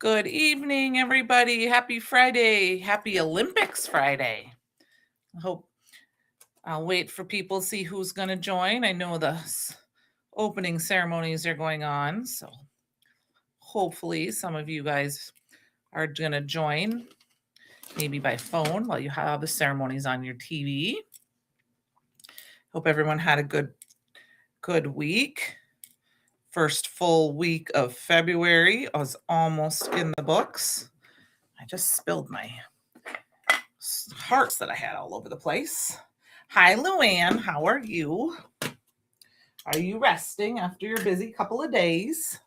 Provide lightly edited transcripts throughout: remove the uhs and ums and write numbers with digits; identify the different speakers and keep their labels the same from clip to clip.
Speaker 1: Good evening, everybody. Happy Friday. Happy Olympics Friday. I hope I'll wait for people to see who's going to join. I know the opening ceremonies are going on, so hopefully some of you guys are going to join, maybe by phone while you have the ceremonies on your TV. Hope everyone had a good week. First full week of February was almost in the books. I just spilled my hearts that I had all over the place. Hi, Luann. How are you? Are you resting after your busy couple of days?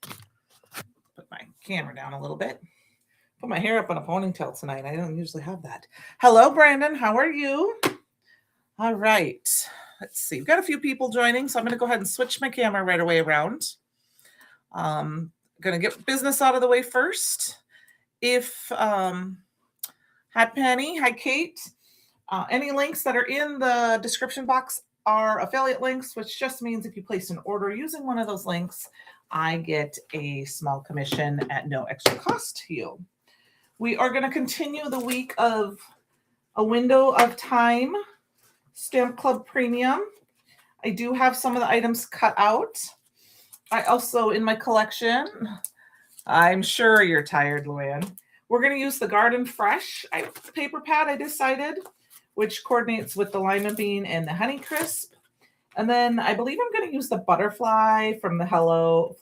Speaker 1: Put my camera down a little bit. Put my hair up in a ponytail tonight. I don't usually have that. Hello, Brandon. How are you? All right. Let's see. We've got a few people joining, so I'm going to go ahead and switch my camera right away around. Going to get business out of the way first. Hi, Penny. Hi, Kate. Any links that are in the description box are affiliate links, which just means if you place an order using one of those links, I get a small commission at no extra cost to you. We are going to continue the week of a window of time Stamp Club Premium. I do have some of the items cut out. I also, in my collection, I'm sure you're tired, Luann. We're going to use the Garden Fresh paper pad, I decided, which coordinates with the lima bean and the honey crisp. And then I believe I'm going to use the butterfly from the Hello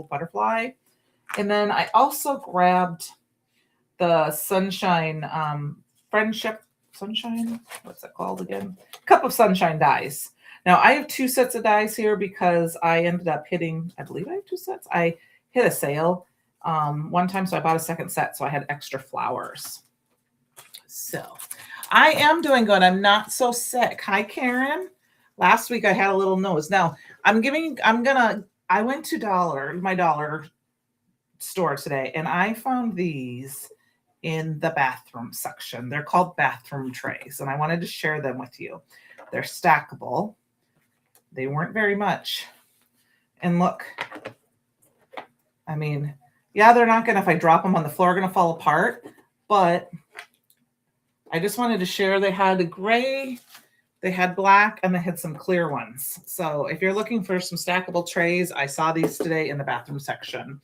Speaker 1: Butterfly. And then I also grabbed the Sunshine what's that called again? Cup of Sunshine dies. Now I have 2 sets of dies here because I ended up hitting, I believe I have 2 sets. I hit a sale one time, so I bought a second set, so I had extra flowers. So I am doing good. I'm not so sick. Hi, Karen. Last week I had a little nose. Now I went to my dollar store today, and I found these in the bathroom section. They're called bathroom trays, and I wanted to share them with you. They're stackable. They weren't very much. And look, I mean, yeah, they're not gonna, if I drop them on the floor, gonna fall apart, but I just wanted to share. They had a gray, they had black, and they had some clear ones. So if you're looking for some stackable trays, I saw these today in the bathroom section.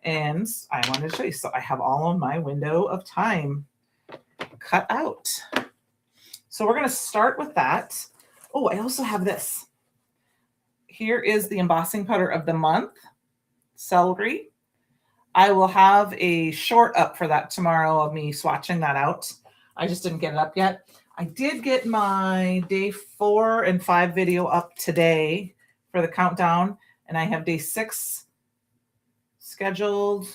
Speaker 1: And I wanted to show you. So I have all of my window of time cut out. So we're going to start with that. Oh, I also have this. Here is the embossing powder of the month, celery. I will have a short up for that tomorrow of me swatching that out. I just didn't get it up yet. I did get my day 4 and 5 video up today for the countdown, and I have day 6 scheduled.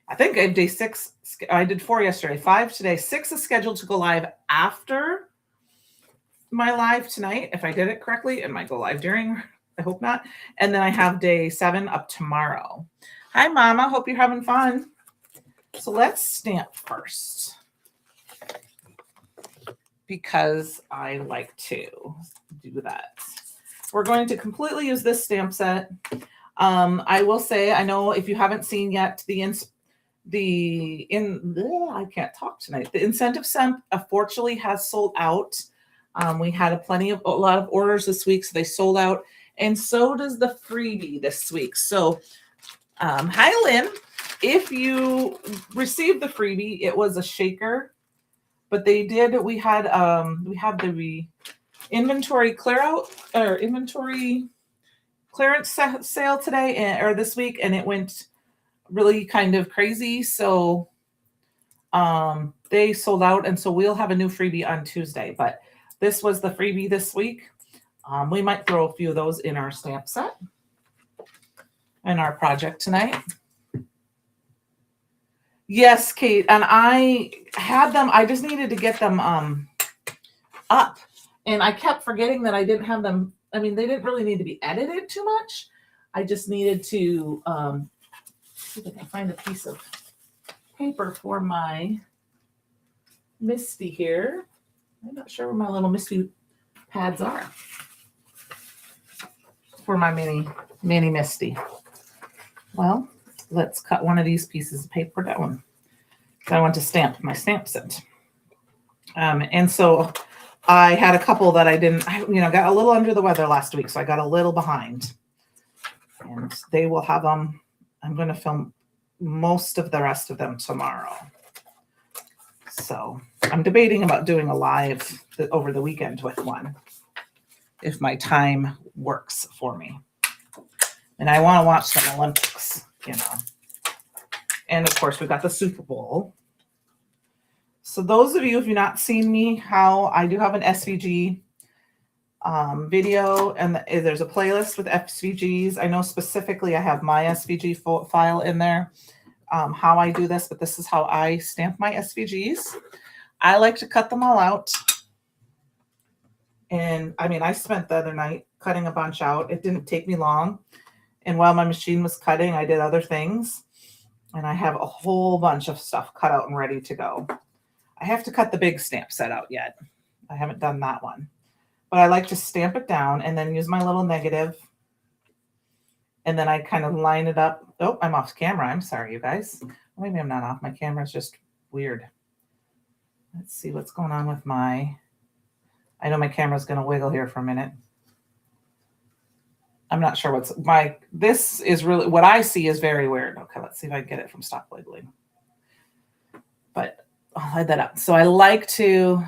Speaker 1: I think I have day 6. I did 4 yesterday, 5 today. 6 is scheduled to go live after my live tonight. If I did it correctly, it might go live during. I hope not. And then I have day 7 up tomorrow. Hi, Mama. Hope you're having fun. So let's stamp first, because I like to do that. We're going to completely use this stamp set. I will say, I know if you haven't seen yet, I can't talk tonight. The incentive stamp unfortunately has sold out. We had a lot of orders this week, so they sold out, and so does the freebie this week. So, hi, Lynn. If you received the freebie, it was a shaker, but we have the inventory clearance sale today or this week, and it went really kind of crazy. So they sold out, and so we'll have a new freebie on Tuesday. But this was the freebie this week. We might throw a few of those in our stamp set and our project tonight. Yes, Kate, and I had them. I just needed to get them up, and I kept forgetting that I didn't have them. I mean, they didn't really need to be edited too much. I just needed to see if I can find a piece of paper for my Misty here. I'm not sure where my little Misty pads are. for my mini Misty. Well, let's cut one of these pieces of paper down. So I want to stamp my stamp set. And so I had a couple that I got a little under the weather last week, so I got a little behind. And they will have them. I'm going to film most of the rest of them tomorrow. So I'm debating about doing a live over the weekend with one, if my time works for me. And I want to watch the Olympics, And of course, we got the Super Bowl. So those of you, if you've not seen me, how I do have an SVG video, and there's a playlist with SVGs. I know specifically I have my SVG file in there, how I do this, but this is how I stamp my SVGs. I like to cut them all out. And I spent the other night cutting a bunch out. It didn't take me long. And while my machine was cutting, I did other things. And I have a whole bunch of stuff cut out and ready to go. I have to cut the big stamp set out yet. I haven't done that one. But I like to stamp it down and then use my little negative. And then I kind of line it up. Oh, I'm off camera. I'm sorry, you guys. Maybe I'm not off. My camera's just weird. Let's see what's going on with I know my camera's going to wiggle here for a minute. I'm not sure this is really, what I see is very weird. Okay, let's see if I can get it from stop wiggling. But I'll hide that up. So I like to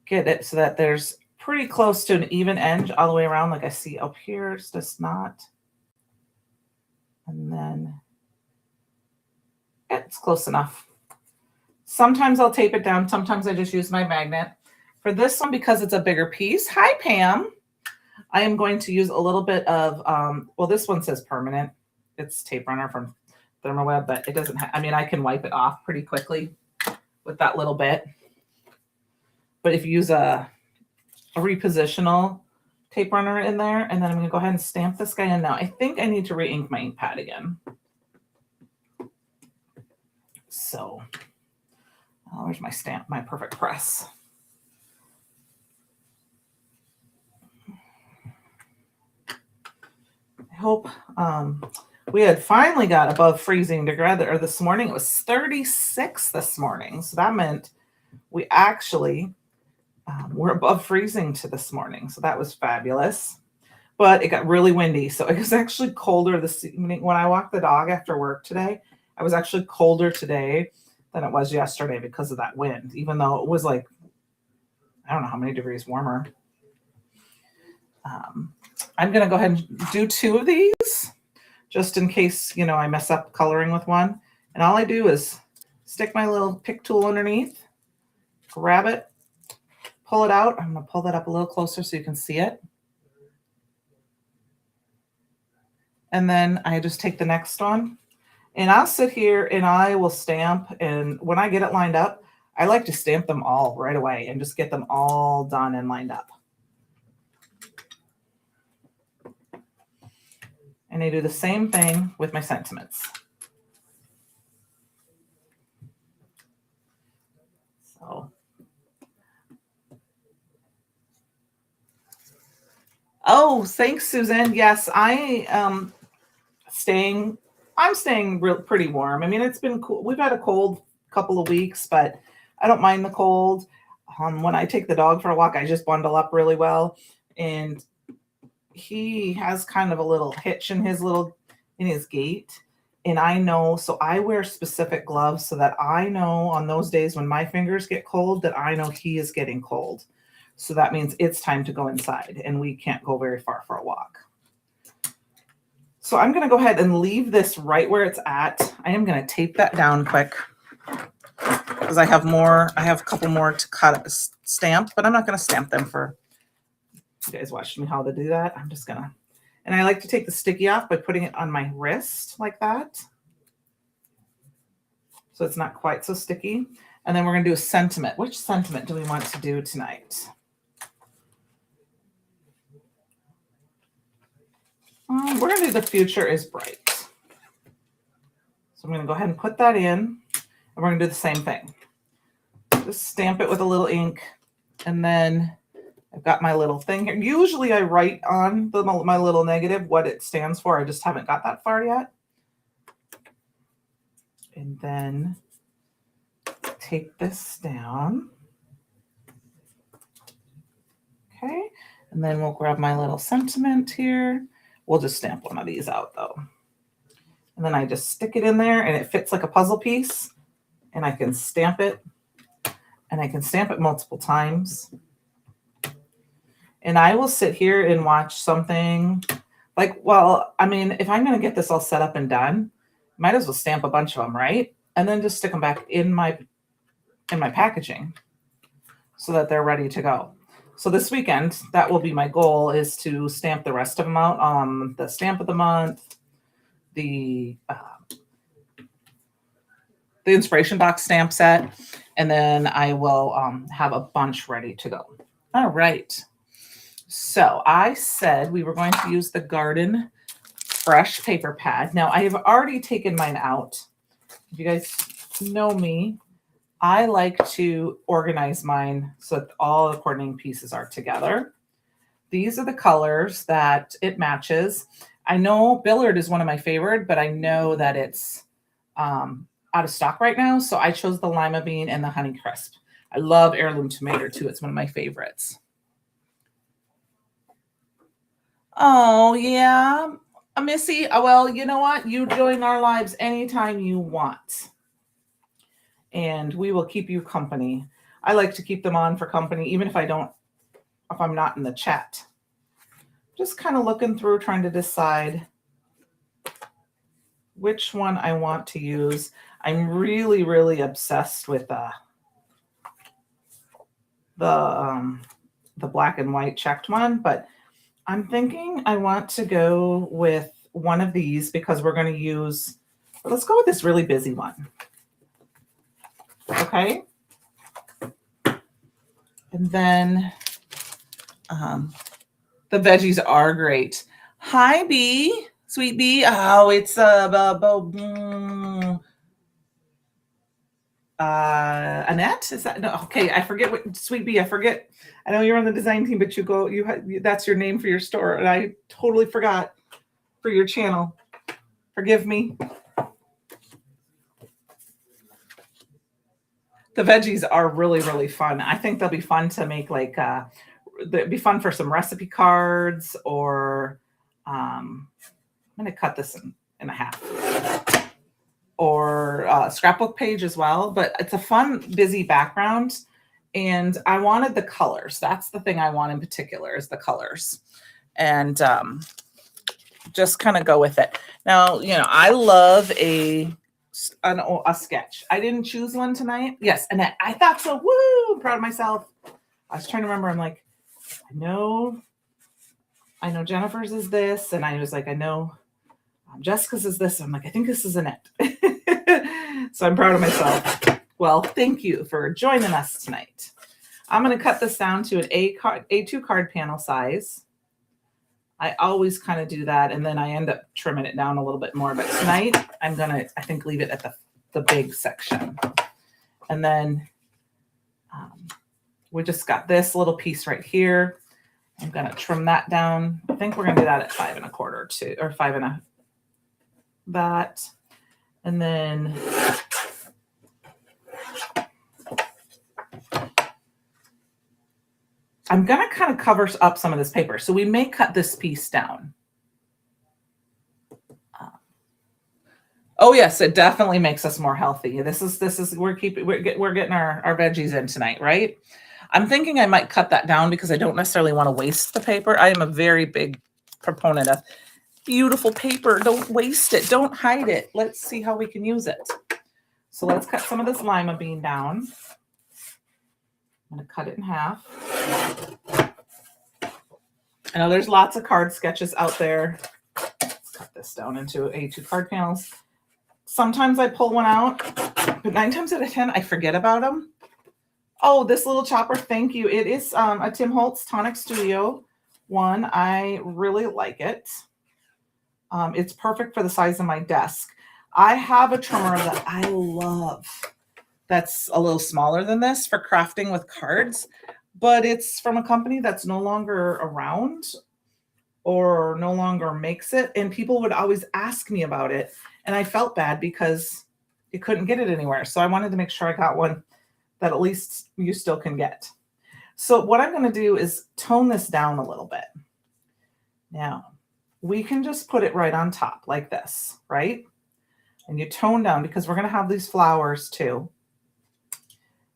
Speaker 1: get it so that there's pretty close to an even edge all the way around, like I see up here. It's just not. And then it's close enough. Sometimes I'll tape it down. Sometimes I just use my magnet. For this one, because it's a bigger piece, hi, Pam. I am going to use a little bit of, well, this one says permanent. It's tape runner from Thermoweb, but it doesn't I can wipe it off pretty quickly with that little bit. But if you use a repositional tape runner in there, and then I'm going to go ahead and stamp this guy in now. I think I need to re-ink my ink pad again. So, where's my stamp, my perfect press? I hope we had finally got above freezing together this morning. It was 36 this morning. So that meant we actually were above freezing to this morning. So that was fabulous. But it got really windy. So it was actually colder this evening. When I walked the dog after work today, I was actually colder today than it was yesterday because of that wind, even though it was like, I don't know how many degrees warmer. I'm going to go ahead and do 2 of these just in case, I mess up coloring with one. And all I do is stick my little pick tool underneath, grab it, pull it out. I'm going to pull that up a little closer so you can see it. And then I just take the next one and I'll sit here and I will stamp. And when I get it lined up, I like to stamp them all right away and just get them all done and lined up. And I do the same thing with my sentiments. So, oh, thanks, Susan. Yes, I'm staying pretty warm. It's been cool. We've had a cold couple of weeks, but I don't mind the cold. When I take the dog for a walk, I just bundle up really well. And he has kind of a little hitch in his gait. And I know, so I wear specific gloves so that I know on those days when my fingers get cold, that I know he is getting cold. So that means it's time to go inside and we can't go very far for a walk. So I'm going to go ahead and leave this right where it's at. I am going to tape that down quick because I have a couple more to stamp, but I'm not going to stamp them for, you guys watched me how to do that. I'm just going to, and I like to take the sticky off by putting it on my wrist like that. So it's not quite so sticky. And then we're going to do a sentiment. Which sentiment do we want to do tonight? We're going to do the future is bright. So I'm going to go ahead and put that in. And we're going to do the same thing. Just stamp it with a little ink. And then I I've got my little thing here. Usually I write on my little negative what it stands for. I just haven't got that far yet. And then take this down. Okay. And then we'll grab my little sentiment here. We'll just stamp one of these out though. And then I just stick it in there and it fits like a puzzle piece. And I can stamp it. And I can stamp it multiple times. And I will sit here and watch something like, well, I mean, if I'm going to get this all set up and done, might as well stamp a bunch of them, right? And then just stick them back in my packaging so that they're ready to go. So this weekend, that will be my goal, is to stamp the rest of them out. The stamp of the month, the inspiration box stamp set, and then I will have a bunch ready to go. All right. So I said we were going to use the Garden Fresh paper pad. Now I have already taken mine out. If you guys know me, I like to organize mine so that all the coordinating pieces are together. These are the colors that it matches. I know Billard is one of my favorite, but I know that it's out of stock right now. So I chose the Lima Bean and the Honey Crisp. I love Heirloom Tomato too. It's one of my favorites. Oh, yeah. Missy, well, you know what? You join our lives anytime you want. And we will keep you company. I like to keep them on for company, even if I'm not in the chat. Just kind of looking through, trying to decide which one I want to use. I'm really, really obsessed with the black and white checked one, but I'm thinking I want to go with one of these because we're going to use, let's go with this really busy one. Okay. And then the veggies are great. Hi, Bee. Sweet Bee. Oh, it's Annette. Is that no? Okay, I forget what Sweet Bee. I forget. I know you're on the design team, but that's your name for your store, and I totally forgot for your channel. Forgive me. The veggies are really, really fun. I think they'll be fun to make, like they'd be fun for some recipe cards, or I'm going to cut this in a half, or scrapbook page as well. But it's a fun, busy background. And I wanted the colors. That's the thing I want in particular, is the colors. And just kind of go with it. Now, I love a sketch. I didn't choose one tonight. Yes, Annette. I thought so. Woo! I'm proud of myself. I was trying to remember. I'm like, I know Jennifer's is this. And I was like, I know Jessica's is this. I'm like, I think this is Annette. So I'm proud of myself. Well, thank you for joining us tonight. I'm going to cut this down to an A2 card panel size. I always kind of do that, and then I end up trimming it down a little bit more. But tonight, I'm going to, I think, leave it at the big section. And then we just got this little piece right here. I'm going to trim that down. I think we're going to do that at 5 1/4 too, or 5 1/2. That. And then I'm going to kind of cover up some of this paper. So we may cut this piece down. Oh yes, it definitely makes us more healthy. We're getting our veggies in tonight, right? I'm thinking I might cut that down because I don't necessarily want to waste the paper. I am a very big proponent of beautiful paper. Don't waste it. Don't hide it. Let's see how we can use it. So let's cut some of this lima bean down. I'm going to cut it in half. I know there's lots of card sketches out there. Let's cut this down into A2 card panels. Sometimes I pull one out, but 9 times out of 10, I forget about them. Oh, this little chopper, thank you. It is a Tim Holtz Tonic Studio one. I really like it. It's perfect for the size of my desk. I have a trimmer that I love that's a little smaller than this for crafting with cards, but it's from a company that's no longer around or no longer makes it. And people would always ask me about it. And I felt bad because you couldn't get it anywhere. So I wanted to make sure I got one that at least you still can get. So what I'm going to do is tone this down a little bit. Now, we can just put it right on top like this, right? And you tone down because we're going to have these flowers too.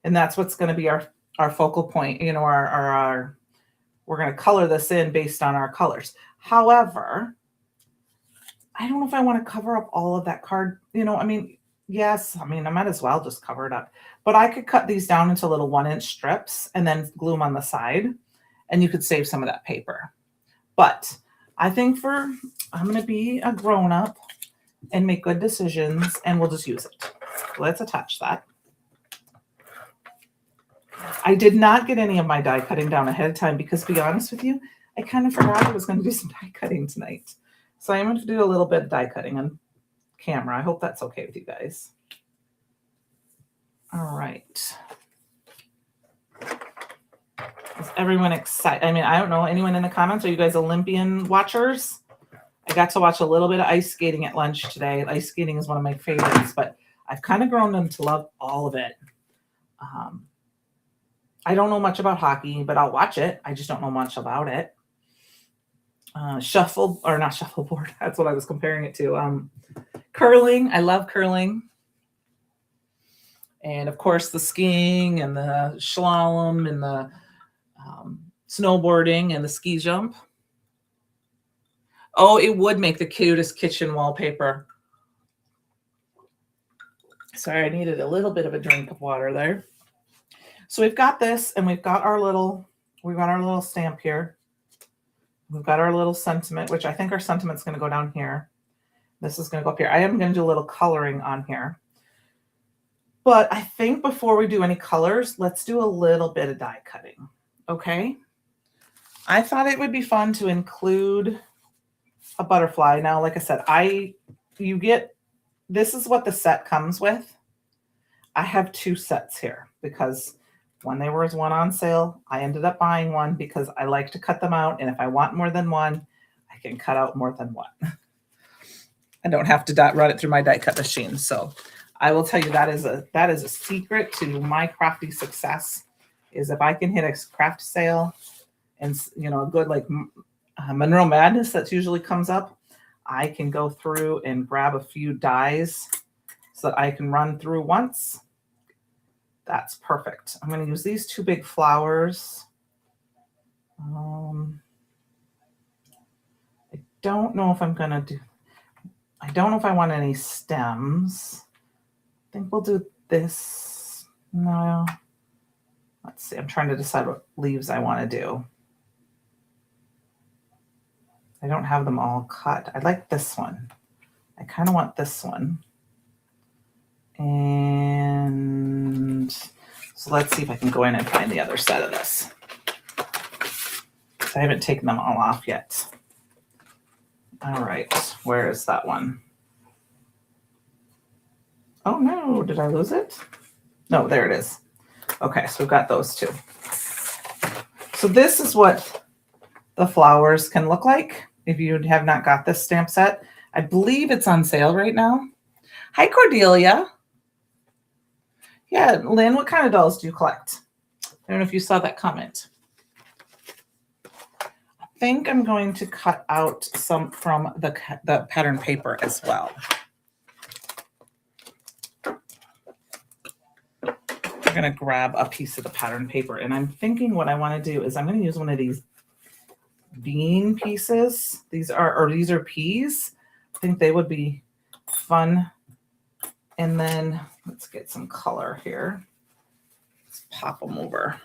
Speaker 1: And that's what's going to be our focal point, you know, our we're going to color this in based on our colors. However, I don't know if I want to cover up all of that card. You know, I mean, yes, I mean, I might as well just cover it up. But I could cut these down into little 1-inch strips and then glue them on the side. And you could save some of that paper. But I think I'm going to be a grown-up and make good decisions, and we'll just use it. Let's attach that. I did not get any of my die cutting down ahead of time because, to be honest with you, I kind of forgot I was going to do some die cutting tonight. So I'm going to do a little bit of die cutting on camera. I hope that's okay with you guys. All right. Is everyone excited? I mean, I don't know. Anyone in the comments? Are you guys Olympian watchers? I got to watch a little bit of ice skating at lunch today. Ice skating is one of my favorites, but I've kind of grown to love all of it. I don't know much about hockey, but I'll watch it. I just don't know much about it. Not shuffleboard. That's what I was comparing it to. Curling. I love curling. And of course, the skiing and the slalom and the snowboarding and the ski jump. Oh, it would make the cutest kitchen wallpaper. Sorry, I needed a little bit of a drink of water there. So we've got this, and we've got our little stamp here. We've got our little sentiment, which I think our sentiment's going to go down here. This is going to go up here. I am going to do a little coloring on here. But I think before we do any colors, let's do a little bit of die cutting. Okay? I thought it would be fun to include a butterfly. Now, like I said, this is what the set comes with. I have 2 sets here because when there was one on sale, I ended up buying one because I like to cut them out. And if I want more than one, I can cut out more than one. I don't have to run it through my die cut machine. So I will tell you that is a secret to my crafty success is if I can hit a craft sale and, you know, a good like Monroe Madness that usually comes up, I can go through and grab a few dies so that I can run through once. That's perfect. I'm going to use these 2 big flowers. I don't know if I don't know if I want any stems. I think we'll do this. No. Let's see. I'm trying to decide what leaves I want to do. I don't have them all cut. I like this one. I kind of want this one. And so let's see if I can go in and find the other set of this. I haven't taken them all off yet. All right, where is that one? Oh no, did I lose it? No, there it is. Okay, so we've got those 2. So this is what the flowers can look like if you have not got this stamp set. I believe it's on sale right now. Hi, Cordelia. Yeah, Lynn, what kind of dolls do you collect? I don't know if you saw that comment. I think I'm going to cut out some from the pattern paper as well. I'm going to grab a piece of the pattern paper, and I'm thinking what I want to do is I'm going to use one of these bean pieces. These are peas. I think they would be fun. And then let's get some color here. Let's pop them over.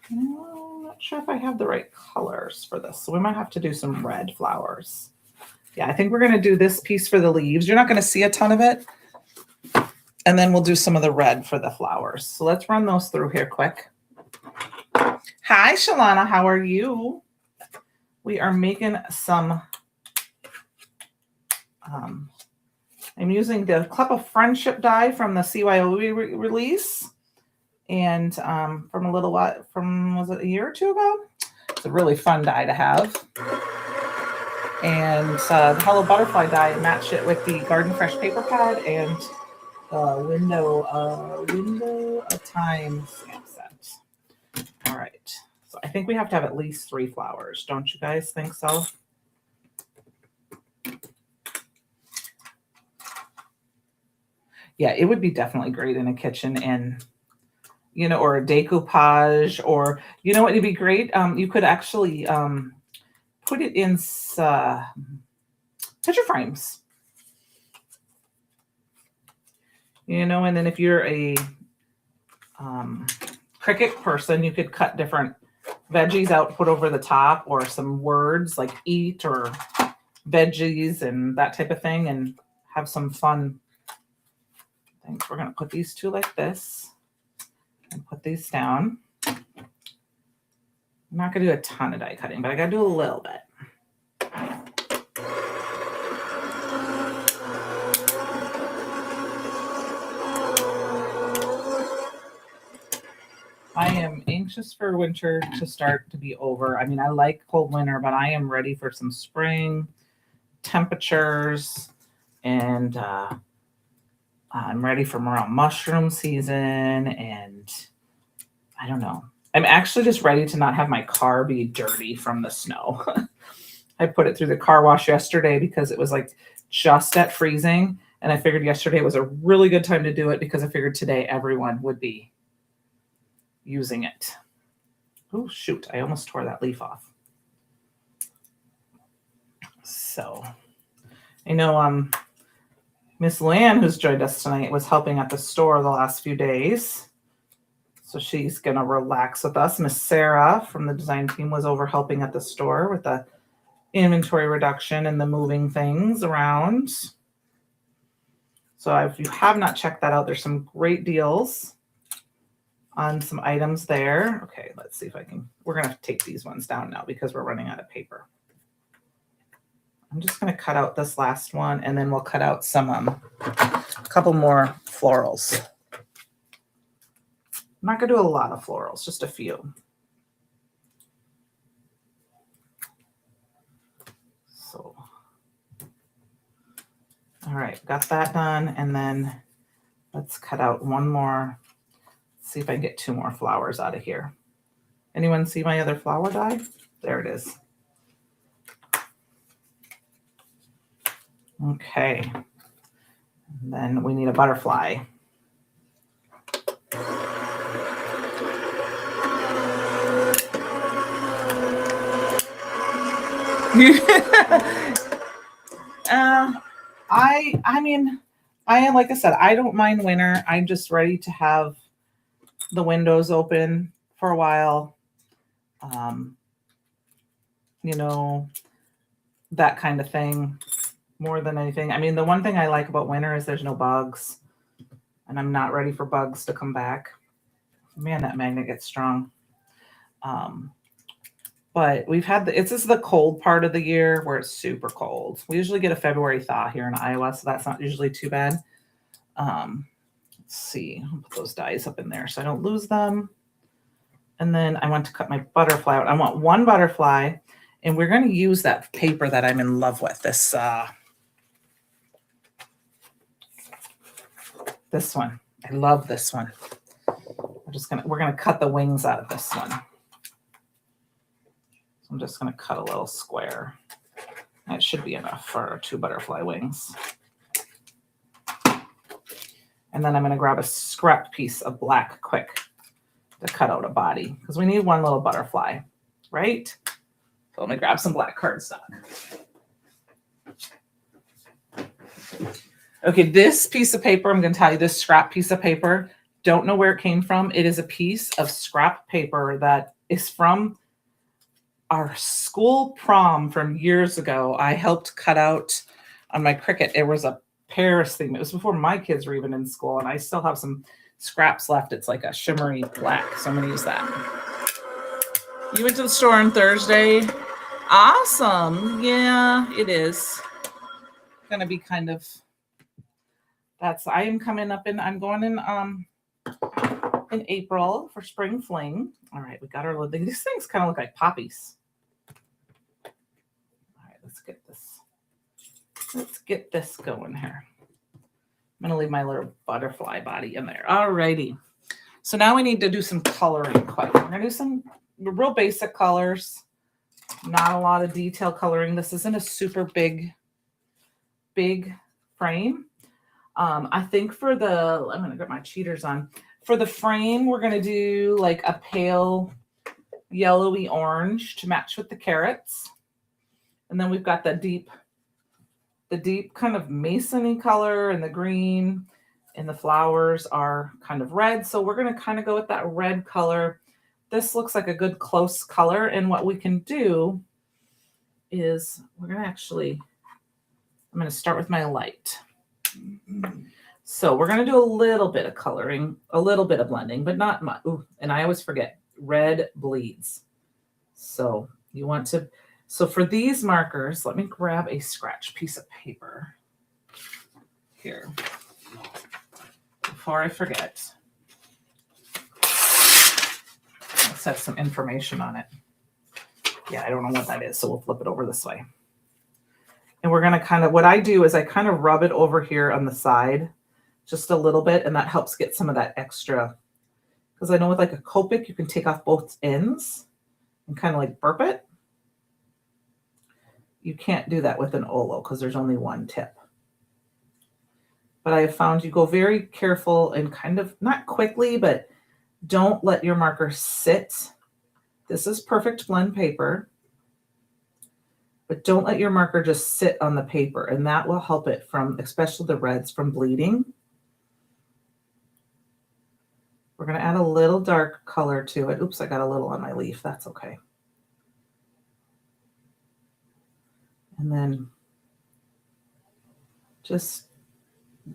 Speaker 1: I'm not sure if I have the right colors for this. So we might have to do some red flowers. Yeah, I think we're going to do this piece for the leaves. You're not going to see a ton of it. And then we'll do some of the red for the flowers. So let's run those through here quick. Hi, Shalana. How are you? We are making some... I'm using the Club of Friendship die from the CYO release. And from a little while, was it a year or two ago? It's a really fun die to have. And the Hello Butterfly die matched it with the Garden Fresh paper pad and window of time stamp set. All right. So I think we have to have at least 3 flowers. Don't you guys think so? Yeah, it would be definitely great in a kitchen and, or a decoupage, or, what would be great? You could actually put it in picture frames. And then if you're a Cricut person, you could cut different veggies out, put over the top, or some words like eat or veggies and that type of thing, and have some fun things. We're going to put these 2 like this and put these down. I'm not going to do a ton of die cutting, but I got to do a little bit. I am anxious for winter to start to be over. I mean, I like cold winter, but I am ready for some spring temperatures, and I'm ready for more mushroom season, and I don't know. I'm actually just ready to not have my car be dirty from the snow. I put it through the car wash yesterday because it was like just at freezing, and I figured yesterday was a really good time to do it because I figured today everyone would be using it. Oh, shoot. I almost tore that leaf off. So, Miss Luann, who's joined us tonight, was helping at the store the last few days. So she's going to relax with us. Miss Sarah from the design team was over helping at the store with the inventory reduction and the moving things around. So if you have not checked that out, there's some great deals on some items there. Okay, let's see if I can. We're going to take these ones down now because we're running out of paper. I'm just going to cut out this last one, and then we'll cut out some, a couple more florals. I'm not going to do a lot of florals, just a few. So, all right, got that done, and then let's cut out one more. See if I can get 2 more flowers out of here. Anyone see my other flower die? There it is. Okay. And then we need a butterfly. I mean, I am, like I said, I don't mind winter. I'm just ready to have the windows open for a while. That kind of thing more than anything. I mean, the one thing I like about winter is there's no bugs, and I'm not ready for bugs to come back. Man, that magnet gets strong. But we've had this is the cold part of the year where it's super cold. We usually get a February thaw here in Iowa, so that's not usually too bad. Let's see, I'll put those dies up in there so I don't lose them. And then I want to cut my butterfly out. I want 1 butterfly, and we're going to use that paper that I'm in love with. This one. I love this one. We're gonna cut the wings out of this one. So I'm just gonna cut a little square. That should be enough for 2 butterfly wings. And then I'm gonna grab a scrap piece of black quick to cut out a body because we need 1 little butterfly, right? So let me grab some black cardstock. Okay, this piece of paper, I'm going to tell you, this scrap piece of paper, don't know where it came from. It is a piece of scrap paper that is from our school prom from years ago. I helped cut out on my Cricut. It was a Paris theme. It was before my kids were even in school, and I still have some scraps left. It's like a shimmery black, so I'm going to use that. You went to the store on Thursday? Awesome. Yeah, it is going to be kind of... I am coming up in, I'm going in in April for spring fling. All right, we got our, these things kind of look like poppies. All right, let's get this going here. I'm going to leave my little butterfly body in there. All righty. So now we need to do some coloring quick. We're going to do some real basic colors. Not a lot of detail coloring. This isn't a super big frame. I think for the, I'm going to get my cheaters on. For the frame, we're going to do like a pale yellowy orange to match with the carrots. And then we've got the deep kind of mason-y color and the green, and the flowers are kind of red. So we're going to kind of go with that red color. This looks like a good close color. And what we can do is we're going to actually, I'm going to start with my light. So we're going to do a little bit of coloring, a little bit of blending, but not much. Ooh, and I always forget, red bleeds. So you want to, so for these markers, let me grab a scratch piece of paper here before I forget. Let's have some information on it. Yeah, I don't know what that is, so we'll flip it over this way. And we're going to kind of, what I do is I kind of rub it over here on the side just a little bit, and that helps get some of that extra. Because I know with like a Copic, you can take off both ends and kind of like burp it. You can't do that with an Olo because there's only one tip. But I have found you go very careful and kind of, not quickly, but don't let your marker sit. This is perfect blend paper. But don't let your marker just sit on the paper, and that will help it from, especially the reds, from bleeding. We're going to add a little dark color to it. Oops, I got a little on my leaf. That's okay. And then just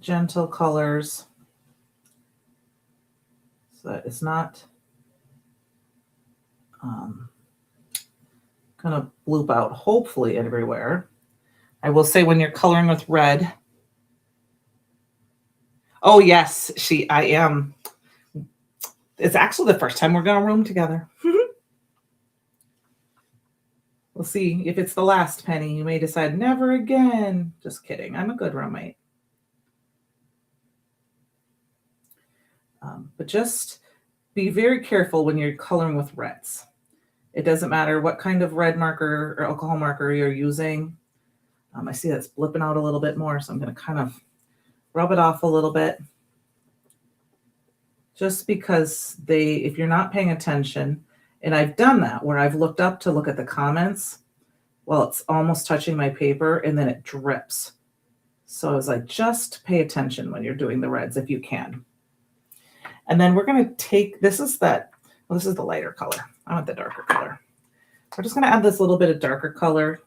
Speaker 1: gentle colors so that it's not going to bloop out, hopefully, everywhere. I will say when you're coloring with red. Oh, yes, I am. It's actually the first time we're going to room together. We'll see if it's the last, Penny. You may decide never again. Just kidding. I'm a good roommate. But just be very careful when you're coloring with reds. It doesn't matter what kind of red marker or alcohol marker you're using. I see that's blipping out a little bit more, so I'm going to kind of rub it off a little bit. Just because if you're not paying attention, and I've done that where I've looked up to look at the comments, well, it's almost touching my paper and then it drips. So I was like, just pay attention when you're doing the reds if you can. And then we're going to take, this is the lighter color. I want the darker color. We're just going to add this little bit of darker color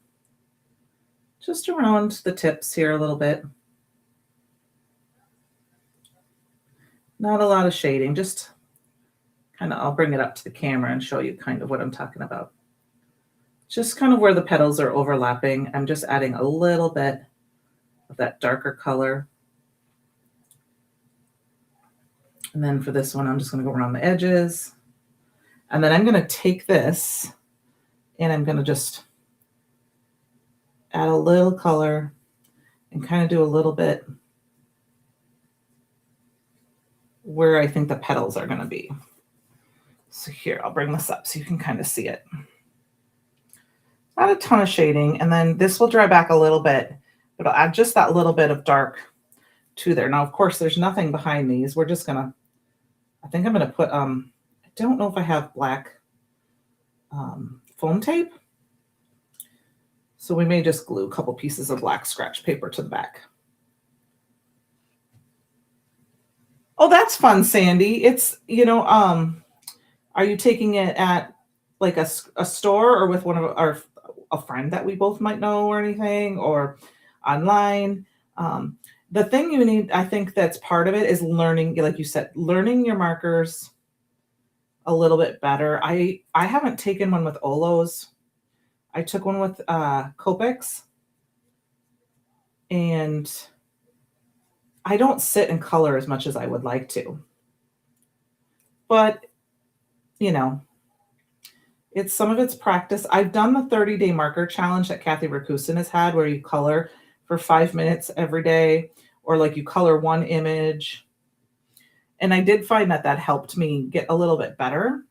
Speaker 1: just around the tips here a little bit. Not a lot of shading, just kind of, I'll bring it up to the camera and show you kind of what I'm talking about. Just kind of where the petals are overlapping, I'm just adding a little bit of that darker color. And then for this one, I'm just going to go around the edges. And then I'm going to take this and I'm going to just add a little color and kind of do a little bit where I think the petals are going to be. So here, I'll bring this up so you can kind of see it. Not a ton of shading. And then this will dry back a little bit, but I'll add just that little bit of dark to there. Now, of course, there's nothing behind these. We're just going to, I think I'm going to put, I don't know if I have black foam tape. So we may just glue a couple pieces of black scratch paper to the back. Oh, that's fun, Sandy. It's, are you taking it at like a store or with one of a friend that we both might know or anything, or online? The thing you need, I think that's part of it, is learning, like you said, learning your markers a little bit better. I haven't taken one with Olos. I took one with Copics, and I don't sit and color as much as I would like to. but you know, it's some of it's practice. I've done the 30-day marker challenge that Kathy Rakusin has had, where you color for 5 minutes every day, or like you color one image. And I did find that that helped me get a little bit better.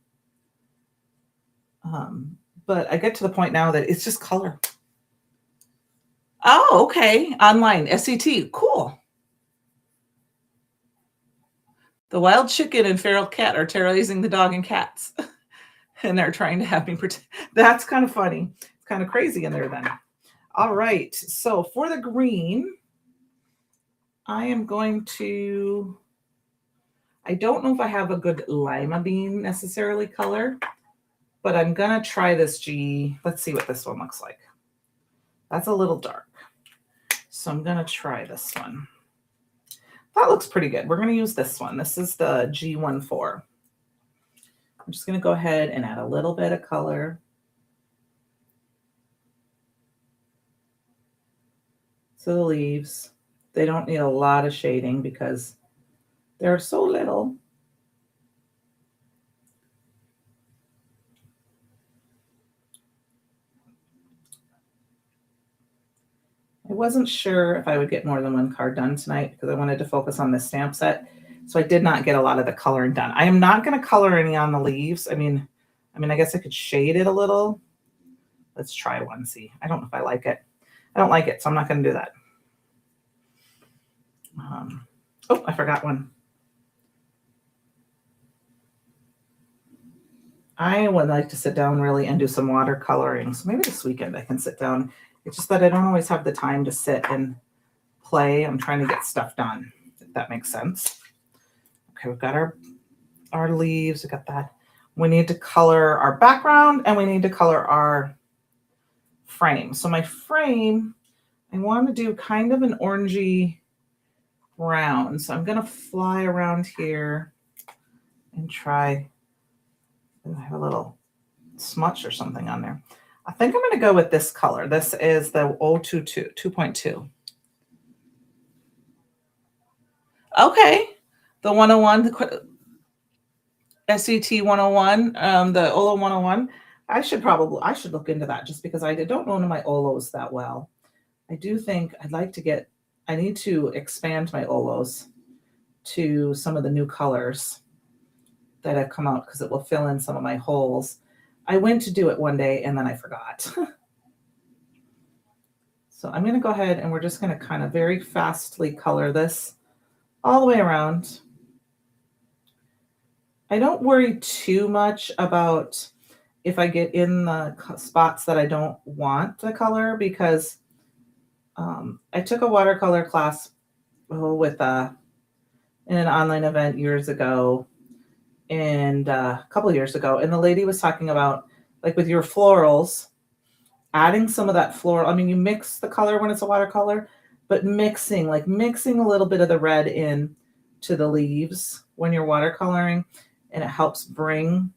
Speaker 1: But I get to the point now that it's just color. Oh, okay. Online, SET, cool. The wild chicken and feral cat are terrorizing the dog and cats. And they're trying to have me pretend. That's kind of funny. It's kind of crazy in there then. All right. So for the green, I am going to, I don't know if I have a good lima bean necessarily color, but I'm going to try this G. Let's see what this one looks like. That's a little dark. So I'm going to try this one. That looks pretty good. We're going to use this one. This is the G14. I'm just going to go ahead and add a little bit of color to the leaves. They don't need a lot of shading because they're so little. I wasn't sure if I would get more than one card done tonight because I wanted to focus on this stamp set. So I did not get a lot of the coloring done. I am not going to color any on the leaves. I mean, I guess I could shade it a little. Let's try one, see. I don't know if I like it. I don't like it, so I'm not going to do that. Oh, I forgot one. I would like to sit down really and do some watercoloring. So maybe this weekend I can sit down. It's just that I don't always have the time to sit and play. I'm trying to get stuff done, if that makes sense. Okay, we've got our leaves. We got that. We need to color our background and we need to color our frame. So my frame, I want to do kind of an orangey brown. So I'm going to fly around here and try. I have a little smudge or something on there. I think I'm going to go with this color. This is the 022, 2.2. Okay. The 101, the SET 101, the Olo 101. I should look into that just because I don't know my Olos that well. I do think I need to expand my Olos to some of the new colors that have come out because it will fill in some of my holes. I went to do it one day and then I forgot. So I'm going to go ahead and we're just going to kind of very fastly color this all the way around. I don't worry too much about if I get in the spots that I don't want to color because I took a watercolor class in an online event years ago and a couple of years ago. And the lady was talking about, like with your florals, adding some of that floral. I mean, you mix the color when it's a watercolor, but mixing a little bit of the red in to the leaves when you're watercoloring, and it helps bring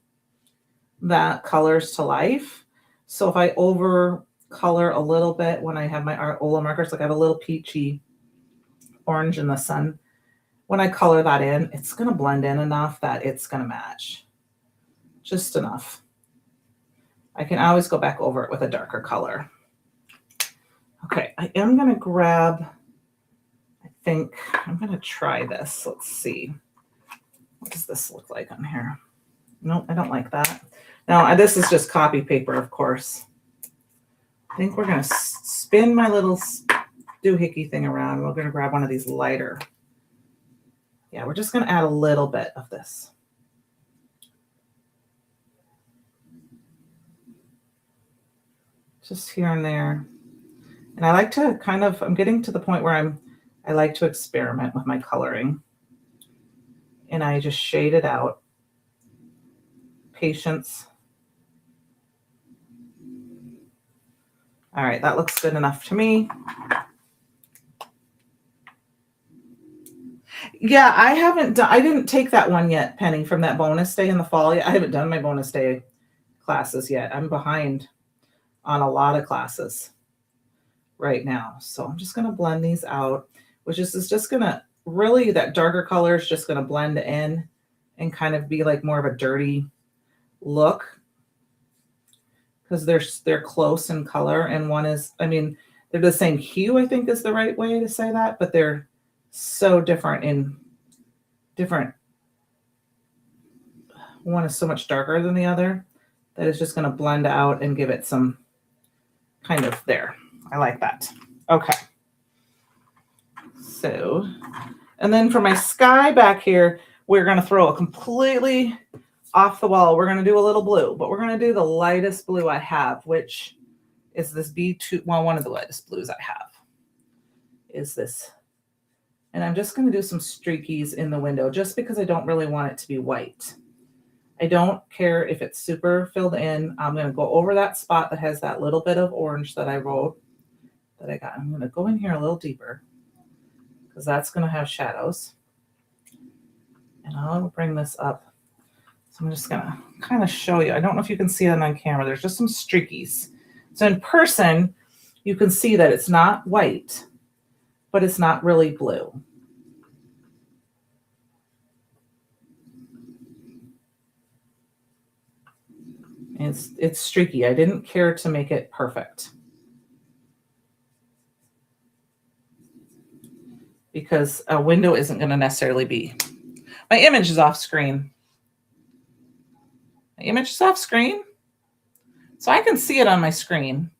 Speaker 1: that colors to life. So if I over color a little bit when I have my Ola markers, like I have a little peachy orange in the sun, when I color that in, it's going to blend in enough that it's going to match. Just enough. I can always go back over it with a darker color. Okay, I am going to grab, I think I'm going to try this. Let's see. What does this look like on here? Nope, I don't like that. Now, this is just copy paper, of course. I think we're going to spin my little doohickey thing around. We're going to grab one of these lighter. Yeah, we're just going to add a little bit of this. Just here and there. And I like to I'm getting to the point where I like to experiment with my coloring. And I just shade it out. Patience. All right, that looks good enough to me. Yeah, I didn't take that one yet, Penny, from that bonus day in the fall. I haven't done my bonus day classes yet. I'm behind on a lot of classes right now. So I'm just going to blend these out, which is just going to really, that darker color is just going to blend in and kind of be like more of a dirty look, because they're close in color, and one is, I mean, they're the same hue, I think is the right way to say that, but they're so different in different. One is so much darker than the other that it's just going to blend out and give it some kind of there. I like that. Okay. So, and then for my sky back here, we're going to throw a completely off the wall. We're going to do a little blue, but we're going to do the lightest blue I have, which is this B2. Well, one of the lightest blues I have is this. And I'm just going to do some streakies in the window just because I don't really want it to be white. I don't care if it's super filled in. I'm going to go over that spot that has that little bit of orange that I wrote that I got. I'm going to go in here a little deeper because that's going to have shadows. And I'll bring this up. So I'm just going to kind of show you. I don't know if you can see that on camera. There's just some streakies. So in person, you can see that it's not white, but it's not really blue. It's streaky. I didn't care to make it perfect because a window isn't going to necessarily be. My image is off screen. My image is off screen. So I can see it on my screen.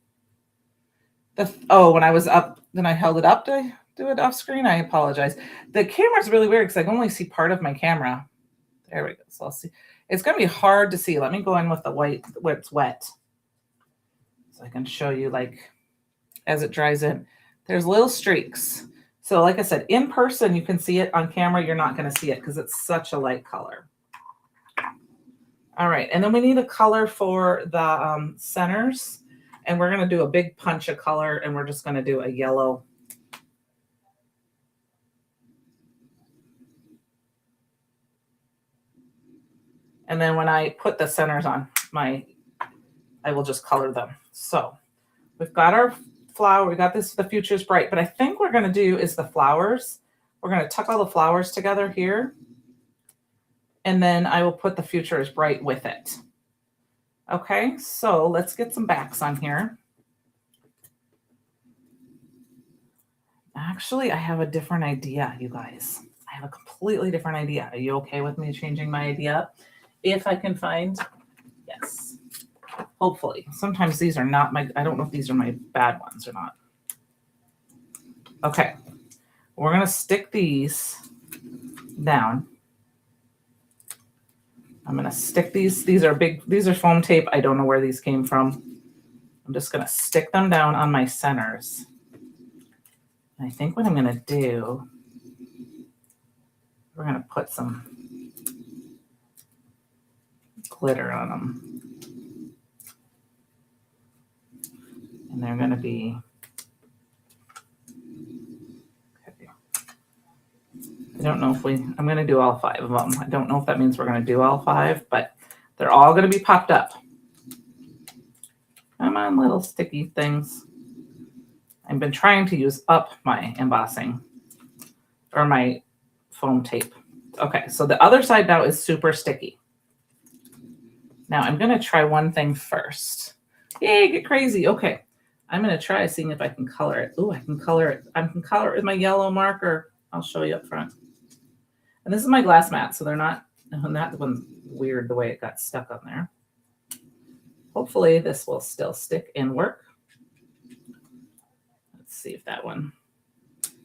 Speaker 1: When I was up, then I held it up to do it off screen. I apologize. The camera's really weird because I can only see part of my camera. There we go. So I'll see. It's going to be hard to see. Let me go in with the white where it's wet. So I can show you like as it dries in. There's little streaks. So like I said, in person, you can see it. On camera, you're not going to see it because it's such a light color. All right. And then we need a color for the centers. And we're going to do a big punch of color. And we're just going to do a yellow. And then when I put the centers on I will just color them. So we've got our flower. We got this, the future is bright. But I think what we're going to do is the flowers. We're going to tuck all the flowers together here. And then I will put the future is bright with it. Okay, so let's get some backs on here. Actually, I have a different idea, you guys. I have a completely different idea. Are you okay with me changing my idea? If I can find, yes, hopefully. Sometimes these are not I don't know if these are my bad ones or not. Okay, we're going to stick these down. I'm going to stick these. These are foam tape. I don't know where these came from. I'm just going to stick them down on my centers. And I think what I'm going to do, we're going to put some glitter on them. And they're going to be, okay. I don't know if I'm going to do all 5 of them. I don't know if that means we're going to do all 5, but they're all going to be popped up. Come on, little sticky things. I've been trying to use up my embossing or my foam tape. Okay, so the other side now is super sticky. Now I'm going to try one thing first. Yay, get crazy. Okay, I'm going to try seeing if I can color it. Oh, I can color it. I can color it with my yellow marker. I'll show you up front. And this is my glass mat, so they're not, and that one's weird the way it got stuck on there. Hopefully this will still stick and work. Let's see if that one,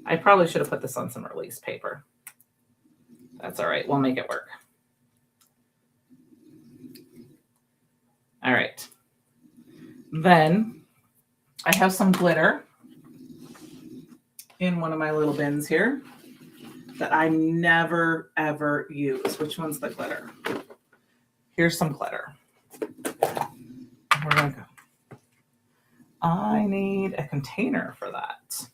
Speaker 1: I probably should have put this on some release paper. That's all right, we'll make it work. All right. Then I have some glitter in one of my little bins here that I never, ever use. Which one's the glitter? Here's some glitter. We're going to go. I need a container for that.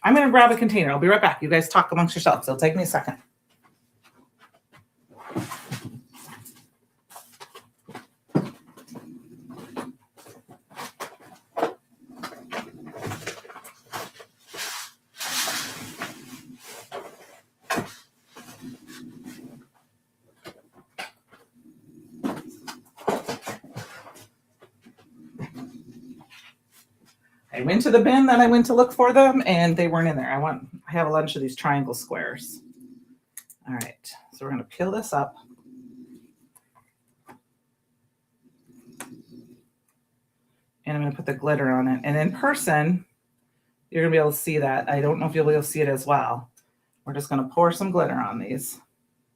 Speaker 1: I'm going to grab a container. I'll be right back. You guys talk amongst yourselves. It'll take me a second. I went to the bin that I went to look for them, and they weren't in there. I have a bunch of these triangle squares. All right, so we're going to peel this up. And I'm going to put the glitter on it. And in person, you're going to be able to see that. I don't know if you'll be able to see it as well. We're just going to pour some glitter on these.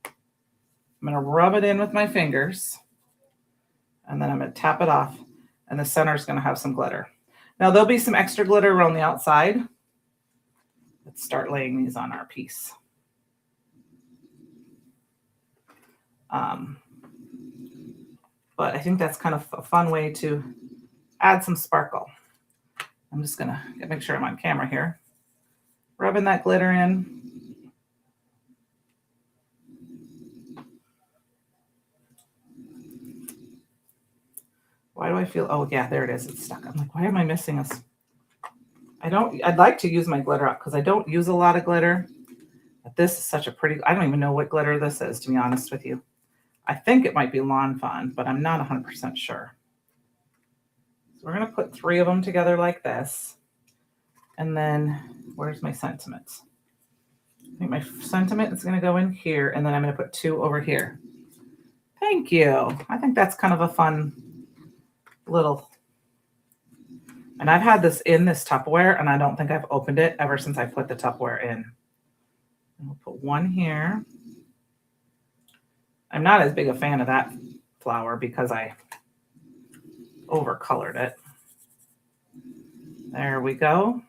Speaker 1: I'm going to rub it in with my fingers. And then I'm going to tap it off. And the center is going to have some glitter. Now, there'll be some extra glitter around the outside. Let's start laying these on our piece. But I think that's kind of a fun way to add some sparkle. I'm just going to make sure I'm on camera here. Rubbing that glitter in. Why do I feel, oh yeah, there it is. It's stuck. I'm like, why am I missing this? I'd like to use my glitter up because I don't use a lot of glitter. But this is such a pretty, I don't even know what glitter this is, to be honest with you. I think it might be Lawn Fawn, but I'm not 100% sure. So we're going to put 3 of them together like this. And then where's my sentiment? I think my sentiment is going to go in here, and then I'm going to put 2 over here. Thank you. I think that's kind of a fun little, and I've had this in this Tupperware, and I don't think I've opened it ever since I put the Tupperware in. And we'll put 1 here. I'm not as big a fan of that flower because I overcolored it. There we go.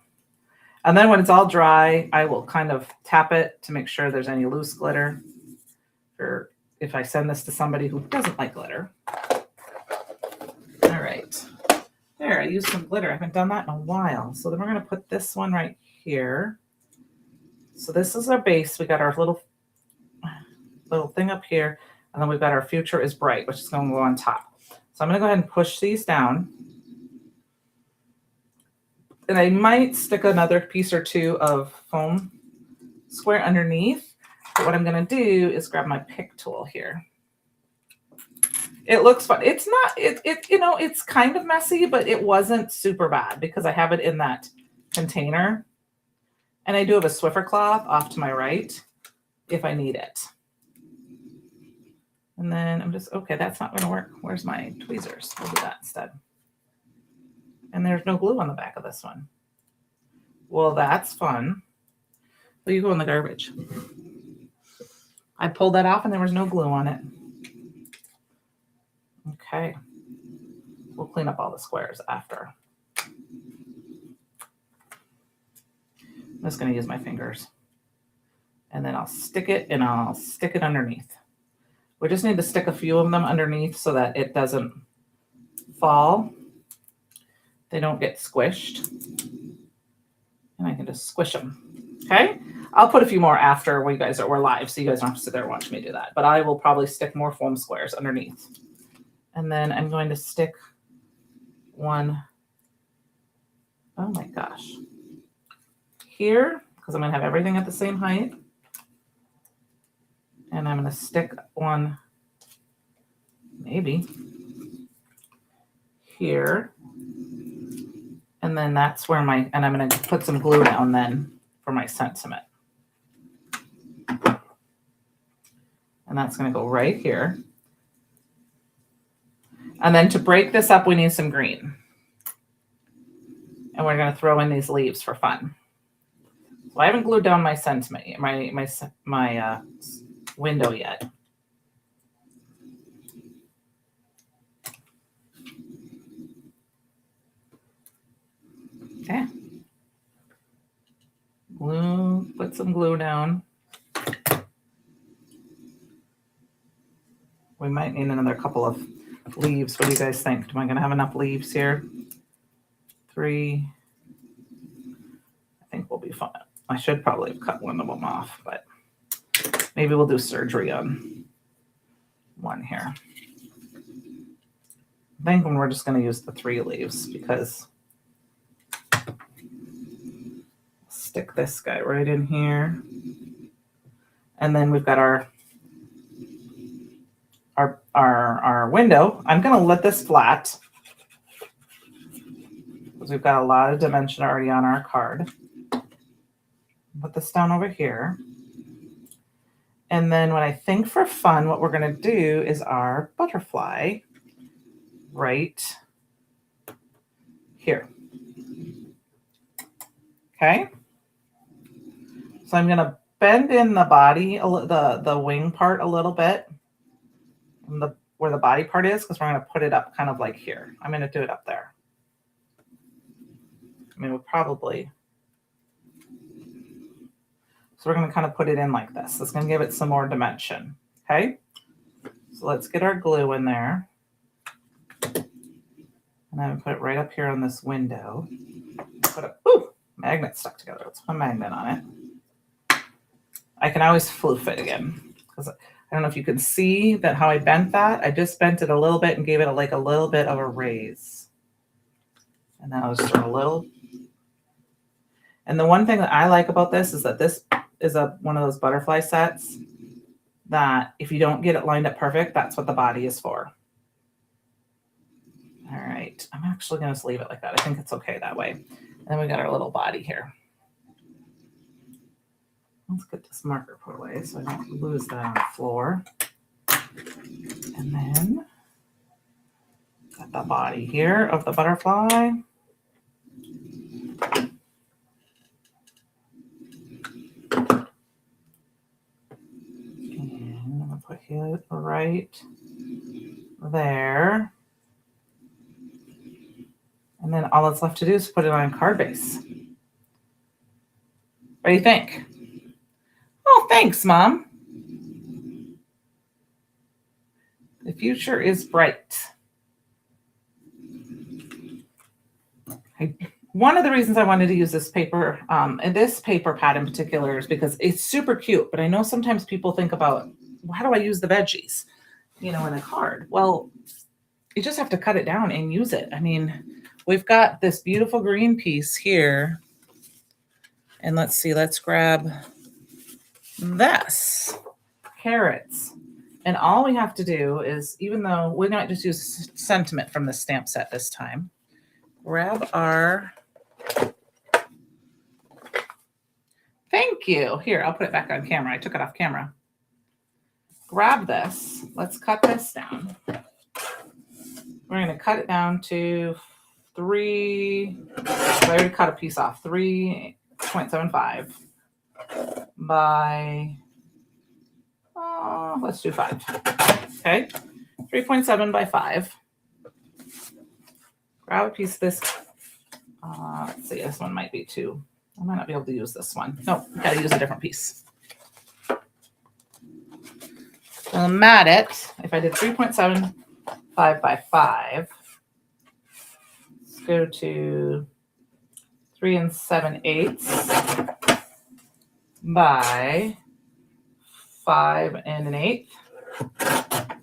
Speaker 1: And then when it's all dry, I will kind of tap it to make sure there's any loose glitter, or if I send this to somebody who doesn't like glitter. All right. There, I used some glitter. I haven't done that in a while. So then we're going to put this one right here. So this is our base. We got our little thing up here. And then we've got our Future is Bright, which is going to go on top. So I'm going to go ahead and push these down. And I might stick another piece or 2 of foam square underneath. But what I'm going to do is grab my pick tool here. It looks fun. It's not, it's kind of messy, but it wasn't super bad because I have it in that container. And I do have a Swiffer cloth off to my right if I need it. And then I'm just, okay, that's not going to work. Where's my tweezers? We'll do that instead. And there's no glue on the back of this one. Well, that's fun. Well, you go in the garbage. I pulled that off and there was no glue on it. Okay. We'll clean up all the squares after. I'm just going to use my fingers. And then I'll stick it underneath. We just need to stick a few of them underneath so that it doesn't fall. They don't get squished. And I can just squish them. Okay? I'll put a few more after we're live, so you guys don't have to sit there and watch me do that. But I will probably stick more foam squares underneath. And then I'm going to stick one, oh my gosh, here, because I'm going to have everything at the same height. And I'm going to stick one, maybe, here. And then that's where and I'm going to put some glue down then for my sentiment. And that's going to go right here. And then to break this up, we need some green. And we're going to throw in these leaves for fun. So I haven't glued down my sentiment yet, my window yet. Okay. Glue, put some glue down. We might need another couple of leaves. What do you guys think? Am I going to have enough leaves here? 3. I think we'll be fine. I should probably have cut one of them off, but maybe we'll do surgery on one here. I think we're just going to use the 3 leaves because stick this guy right in here. And then we've got our window. I'm going to let this flat because we've got a lot of dimension already on our card. Put this down over here. And then what I think for fun, what we're going to do is our butterfly right here. Okay. So I'm going to bend in the body, the wing part a little bit, where the body part is, because we're going to put it up kind of like here. I'm going to do it up there. I mean, we'll probably. So we're going to kind of put it in like this. It's going to give it some more dimension. Okay. So let's get our glue in there. And then put it right up here on this window. Put a magnet stuck together. Let's put a magnet on it. I can always floof it again, because I don't know if you can see that how I bent that. I just bent it a little bit and gave it a little bit of a raise. And then I'll just throw a little. And the one thing that I like about this is that this is one of those butterfly sets that if you don't get it lined up perfect, that's what the body is for. All right, I'm actually going to leave it like that. I think it's okay that way. And then we got our little body here. Let's get this marker put away so I don't lose that on the floor. And then got the body here of the butterfly. And I'm going to put it right there. And then all that's left to do is put it on a card base. What do you think? Oh, thanks, Mom. The future is bright. One of the reasons I wanted to use this paper, and this paper pad in particular, is because it's super cute. But I know sometimes people think about, well, how do I use the veggies, in a card? Well, you just have to cut it down and use it. I mean, we've got this beautiful green piece here. And let's see, let's grab this, carrots. And all we have to do is, even though we might just use sentiment from the stamp set this time, grab our, thank you. Here, I'll put it back on camera. I took it off camera. Grab this. Let's cut this down. We're going to cut it down to 3, I already cut a piece off, 3.75 by, let's do 5. Okay, 3.7 by 5. Grab a piece of this. Let's see, this one might be 2. I might not be able to use this one. No, got to use a different piece. I'll mat it. If I did 3.75 by 5, let's go to 3 7/8 by 5 1/8.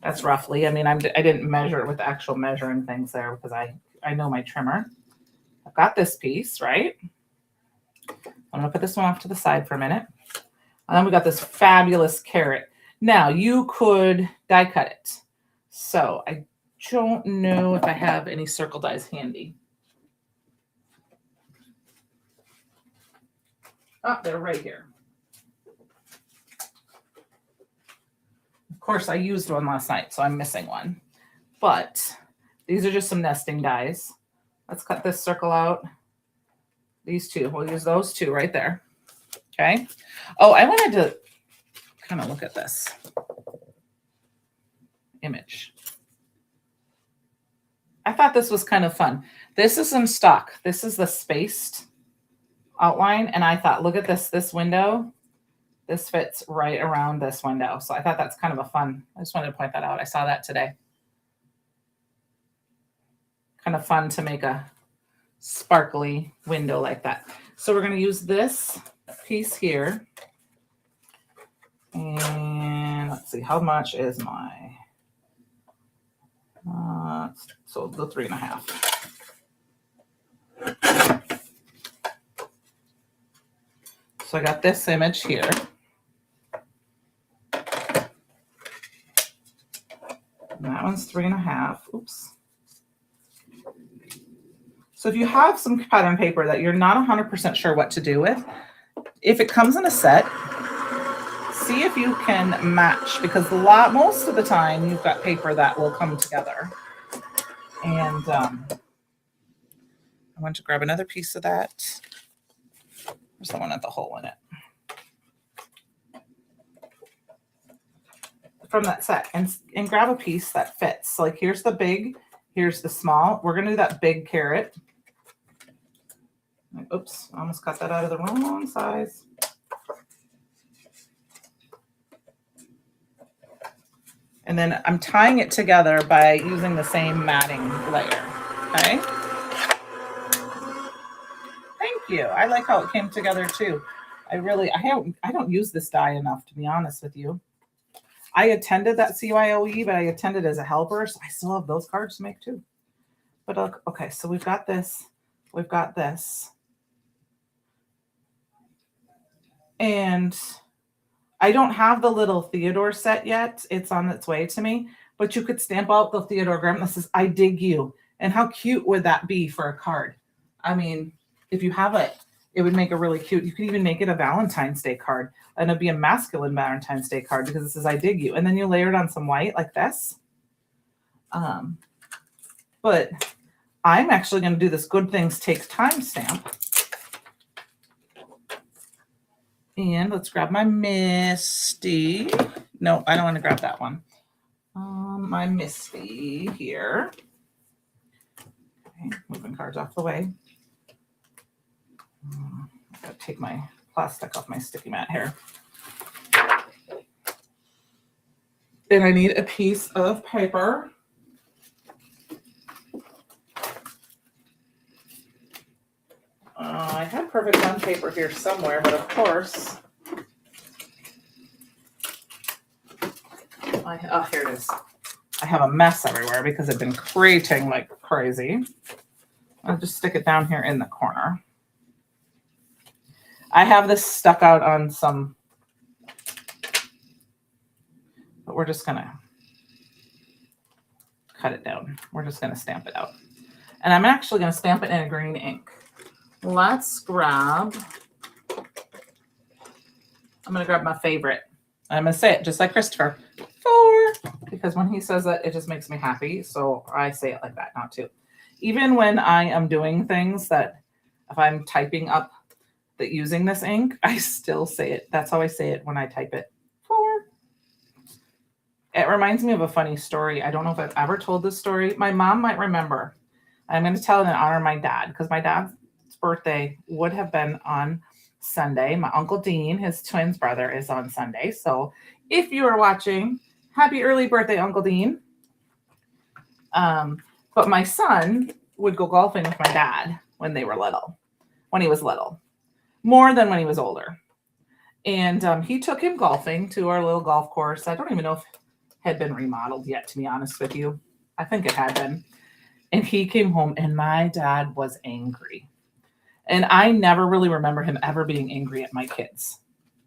Speaker 1: That's roughly. I mean, I didn't measure it with the actual measuring things there because I know my trimmer. I've got this piece, right? I'm going to put this one off to the side for a minute. And then we got this fabulous carrot. Now, you could die cut it. So I don't know if I have any circle dies handy. Oh, they're right here. Of course, I used one last night, so I'm missing one. But these are just some nesting dies. Let's cut this circle out. These two. We'll use those two right there. Okay. Oh, I wanted to kind of look at this image. I thought this was kind of fun. This is in stock. This is the spaced outline. And I thought, look at this window. This fits right around this window. So I thought that's kind of a fun. I just wanted to point that out. I saw that today. Kind of fun to make a sparkly window like that. So we're going to use this piece here. And let's see, how much is my, so the 3.5. So I got this image here. And that one's 3.5. Oops. So if you have some pattern paper that you're not 100% sure what to do with, if it comes in a set, see if you can match, because most of the time you've got paper that will come together. And I want to grab another piece of that. There's the one at the hole in it. From that set, and grab a piece that fits. So like here's the big, here's the small. We're going to do that big carrot. Oops, I almost cut that out of the wrong size. And then I'm tying it together by using the same matting layer. Okay. Thank you. I like how it came together too. I don't use this die enough, to be honest with you. I attended that CYOE, but I attended as a helper, so I still have those cards to make too. But okay, so we've got this. We've got this. And I don't have the little Theodore set yet. It's on its way to me. But you could stamp out the Theodore gram that says, I dig you. And how cute would that be for a card? I mean, if you have it, it would make a really cute. You could even make it a Valentine's Day card. And it'd be a masculine Valentine's Day card because it says, I dig you. And then you layer it on some white like this. But I'm actually going to do this Good Things Take Time stamp. And let's grab my Misty. No, I don't want to grab that one. My Misty here. Okay, moving cards off the way. I gotta take my plastic off my sticky mat here. And I need a piece of paper. I had Perfect Bond paper here somewhere, but of course, here it is. I have a mess everywhere because I've been creating like crazy. I'll just stick it down here in the corner. I have this stuck out on some, but we're just gonna cut it down. We're just gonna stamp it out. And I'm actually gonna stamp it in a green ink. Let's grab, I'm going to grab my favorite. I'm going to say it just like Christopher, 4, because when he says that, it just makes me happy. So I say it like that, not 2. Even when I am doing things that, if I'm typing up that using this ink, I still say it. That's how I say it when I type it, 4. It reminds me of a funny story. I don't know if I've ever told this story. My mom might remember. I'm going to tell it in honor of my dad, because my dad's birthday would have been on Sunday. My Uncle Dean, his twin's brother, is on Sunday. So if you are watching, happy early birthday, Uncle Dean. But my son would go golfing with my dad when he was little, more than when he was older. And he took him golfing to our little golf course. I don't even know if it had been remodeled yet, to be honest with you. I think it had been. And he came home and my dad was angry. And I never really remember him ever being angry at my kids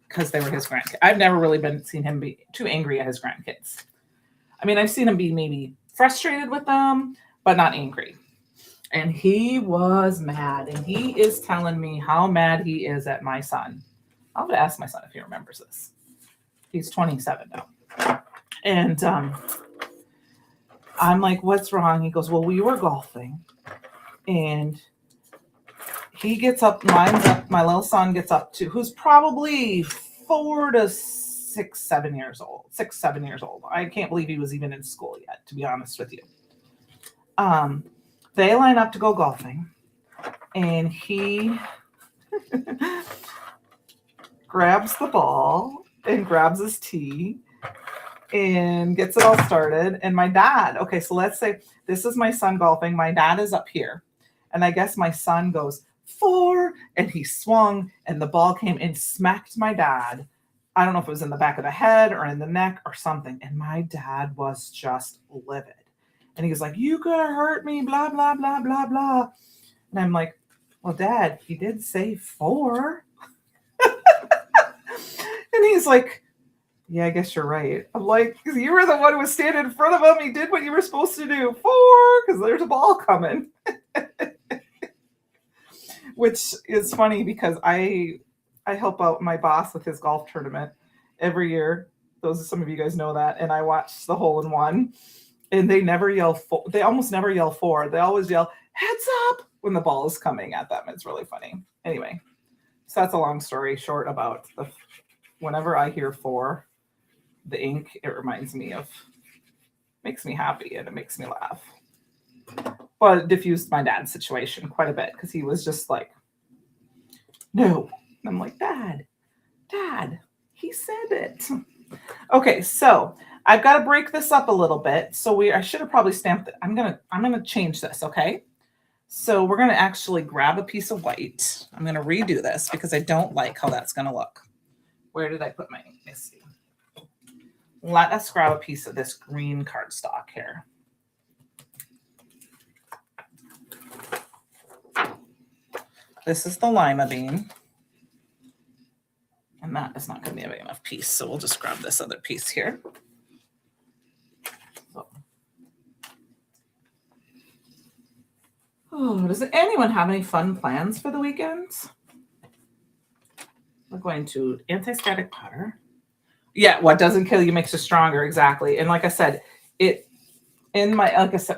Speaker 1: because they were his grandkids. I've never really seen him be too angry at his grandkids. I mean, I've seen him be maybe frustrated with them, but not angry. And he was mad. And he is telling me how mad he is at my son. I'll have to ask my son if he remembers this. He's 27 now. And I'm like, what's wrong? He goes, well, we were golfing. And he gets up, lines up, my little son gets up to, who's probably 4 to 6, 7 years old. 6, 7 years old. I can't believe he was even in school yet, to be honest with you. They line up to go golfing, and he grabs the ball and grabs his tee and gets it all started. And my dad, okay, so let's say this is my son golfing. My dad is up here. And I guess my son goes, 4, and he swung, and the ball came and smacked my dad. I don't know if it was in the back of the head or in the neck or something. And my dad was just livid. And he was like, you could have hurt me, blah, blah, blah, blah, blah. And I'm like, well, Dad, he did say 4. And he's like, yeah, I guess you're right. I'm like, because you were the one who was standing in front of him. He did what you were supposed to do. 4, because there's a ball coming. which is funny because I help out my boss with his golf tournament every year. Some of you guys know that, and I watch the hole in one, and they never yell four. They almost never yell four. They always yell heads up when the ball is coming at them. It's really funny. Anyway, so that's a long story short about whenever I hear four, the ink, it reminds me of, makes me happy and it makes me laugh. But it diffused my dad's situation quite a bit because he was just like, no. And I'm like, Dad, he said it. Okay, so I've got to break this up a little bit. So I should have probably stamped it. I'm gonna change this, okay? So we're gonna actually grab a piece of white. I'm gonna redo this because I don't like how that's gonna look. Where did I put my misty? Let us grab a piece of this green cardstock here. This is the lima bean. And that is not going to be a big enough piece. So we'll just grab this other piece here. Oh, does anyone have any fun plans for the weekends? We're going to anti-static powder. Yeah, what doesn't kill you makes you stronger. Exactly. And like I said,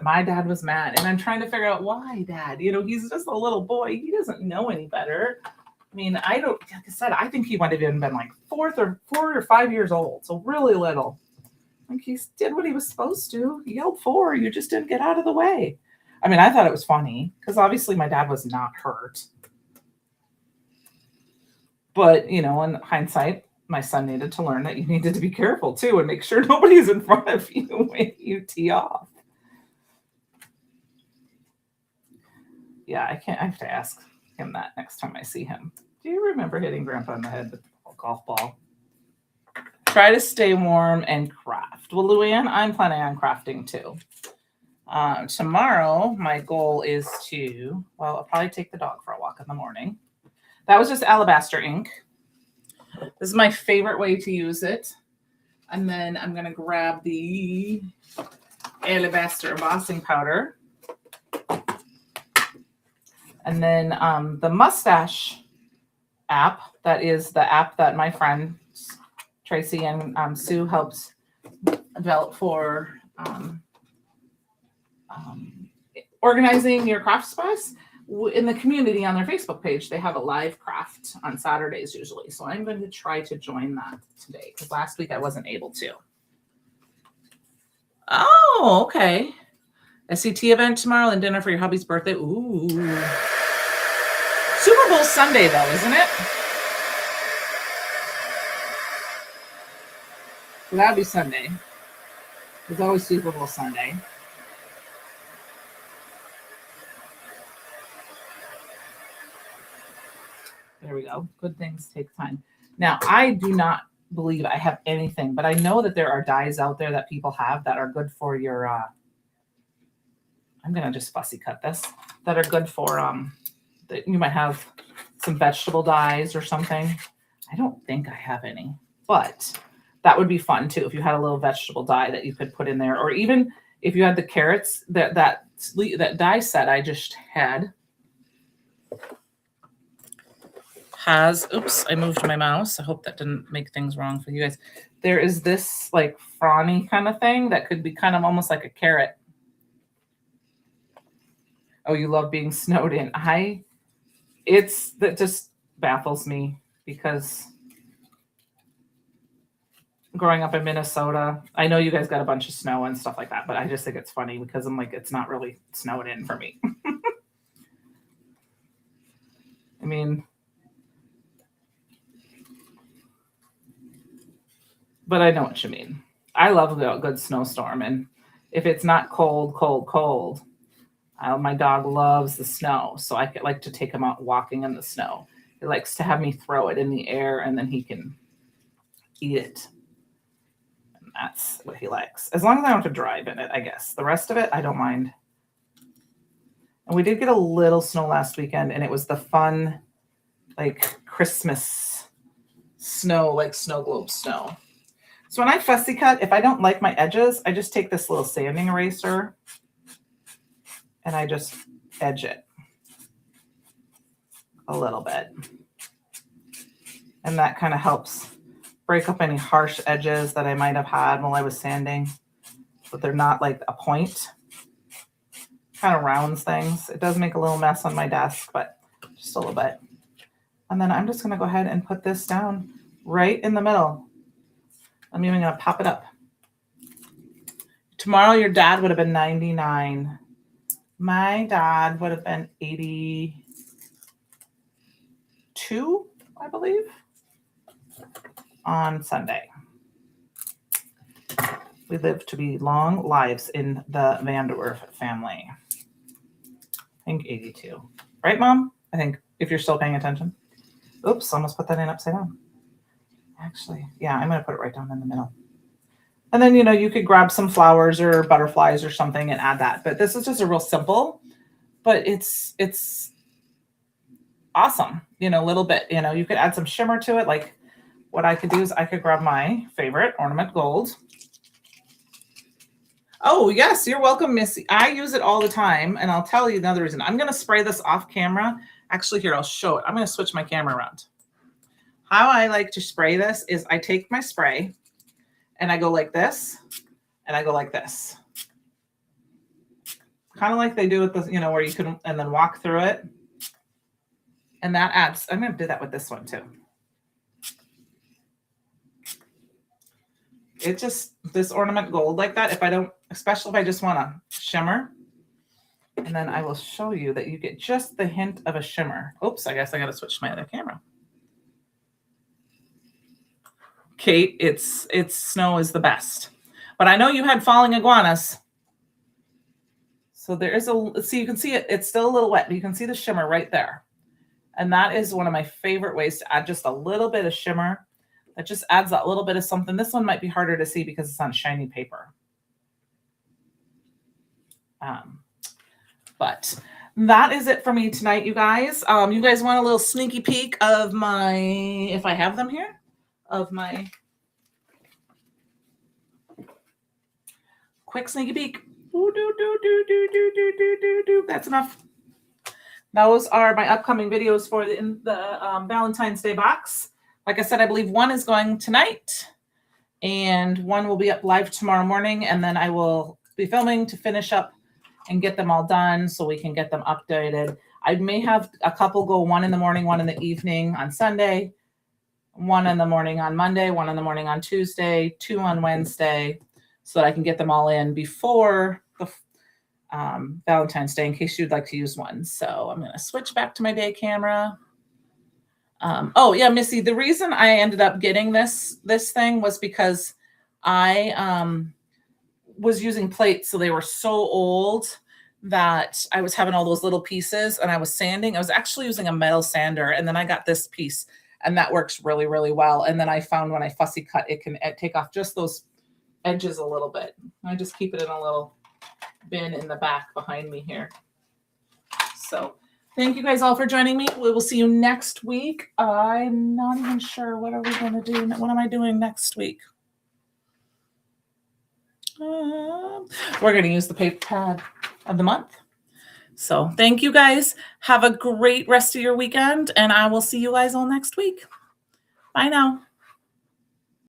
Speaker 1: my dad was mad. And I'm trying to figure out why, Dad. He's just a little boy. He doesn't know any better. I mean, like I said, I think he might have even been like 4 or 5 years old. So really little. Like he did what he was supposed to. He yelled 4. You just didn't get out of the way. I mean, I thought it was funny because obviously my dad was not hurt. But, in hindsight, my son needed to learn that you needed to be careful too and make sure nobody's in front of you when you tee off. Yeah, I have to ask him that next time I see him. Do you remember hitting Grandpa in the head with a golf ball? Try to stay warm and craft. Well, Luann, I'm planning on crafting too. Tomorrow, my goal is I'll probably take the dog for a walk in the morning. That was just alabaster ink. This is my favorite way to use it. And then I'm going to grab the alabaster embossing powder. And then the mustache app, that is the app that my friend Tracy and Sue helped develop for organizing your craft space. In the community on their Facebook page, they have a live craft on Saturdays usually. So I'm going to try to join that today because last week I wasn't able to. Oh, okay. SCT event tomorrow and dinner for your hubby's birthday. Ooh. Super Bowl Sunday, though, isn't it? So that'll be Sunday. There's always Super Bowl Sunday. There we go. Good things take time. Now, I do not believe I have anything, but I know that there are dyes out there that people have that are good for your, I'm going to just fussy cut this, that are good for, that you might have some vegetable dyes or something. I don't think I have any, but that would be fun too. If you had a little vegetable dye that you could put in there, or even if you had the carrots, that dye set I just had has, oops, I moved my mouse. I hope that didn't make things wrong for you guys. There is this like frawny kind of thing that could be kind of almost like a carrot. Oh, you love being snowed in. That just baffles me because growing up in Minnesota, I know you guys got a bunch of snow and stuff like that, but I just think it's funny because I'm like, it's not really snowed in for me. I mean, but I know what you mean. I love a good snowstorm. And if it's not cold, my dog loves the snow. So I like to take him out walking in the snow. He likes to have me throw it in the air and then he can eat it. And that's what he likes. As long as I don't have to drive in it, I guess. The rest of it, I don't mind. And we did get a little snow last weekend, and it was the fun, like Christmas snow, like snow globe snow. So when I fussy cut, if I don't like my edges, I just take this little sanding eraser and I just edge it. a little bit. And that kind of helps break up any harsh edges that I might have had while I was sanding, but they're not like a point. Kind of rounds things. It does make a little mess on my desk, but just a little bit. And then I'm just going to go ahead and put this down right in the middle. I'm even going to pop it up. Tomorrow, your dad would have been 99. My dad would have been 82, I believe, on Sunday. We live to be long lives in the Vanderwerf family. I think 82. Right, Mom? I think, if you're still paying attention. Oops, almost put that in upside down. Actually, yeah, I'm going to put it right down in the middle. And then, you could grab some flowers or butterflies or something and add that. But this is just a real simple, but it's awesome, a little bit. You could add some shimmer to it. Like what I could do is I could grab my favorite ornament gold. Oh, yes, you're welcome, Missy. I use it all the time, and I'll tell you another reason. I'm going to spray this off camera. Actually, here, I'll show it. I'm going to switch my camera around. How I like to spray this is I take my spray, and I go like this, and I go like this. Kind of like they do with the, where you can, and then walk through it. And that adds, I'm going to do that with this one too. It just, this ornament gold like that, if I don't, especially if I just want to shimmer. And then I will show you that you get just the hint of a shimmer. Oops, I guess I got to switch to my other camera. Kate, it's snow is the best. But I know you had falling iguanas. So there is see, you can see it, it's still a little wet, but you can see the shimmer right there. And that is one of my favorite ways to add just a little bit of shimmer. That just adds that little bit of something. This one might be harder to see because it's on shiny paper. But that is it for me tonight, you guys. You guys want a little sneaky peek of my, if I have them here, of my quick sneaky peek. That's enough. Those are my upcoming videos for the Valentine's Day box. Like I said, I believe one is going tonight and one will be up live tomorrow morning. And then I will be filming to finish up and get them all done so we can get them updated. I may have a couple go, one in the morning, one in the evening on Sunday, one in the morning on Monday, one in the morning on Tuesday, 2 on Wednesday, so that I can get them all in before the Valentine's Day in case you'd like to use one. So I'm going to switch back to my day camera. Oh yeah, Missy, the reason I ended up getting this thing was because I was using plates. So they were so old that I was having all those little pieces and I was sanding. I was actually using a metal sander, and then I got this piece and that works really, really well. And then I found when I fussy cut, it can take off just those edges a little bit. I just keep it in a little bin in the back behind me here. So thank you guys all for joining me. We will see you next week. I'm not even sure. What are we going to do? What am I doing next week? We're going to use the paper pad of the month. So thank you guys. Have a great rest of your weekend, and I will see you guys all next week. Bye now.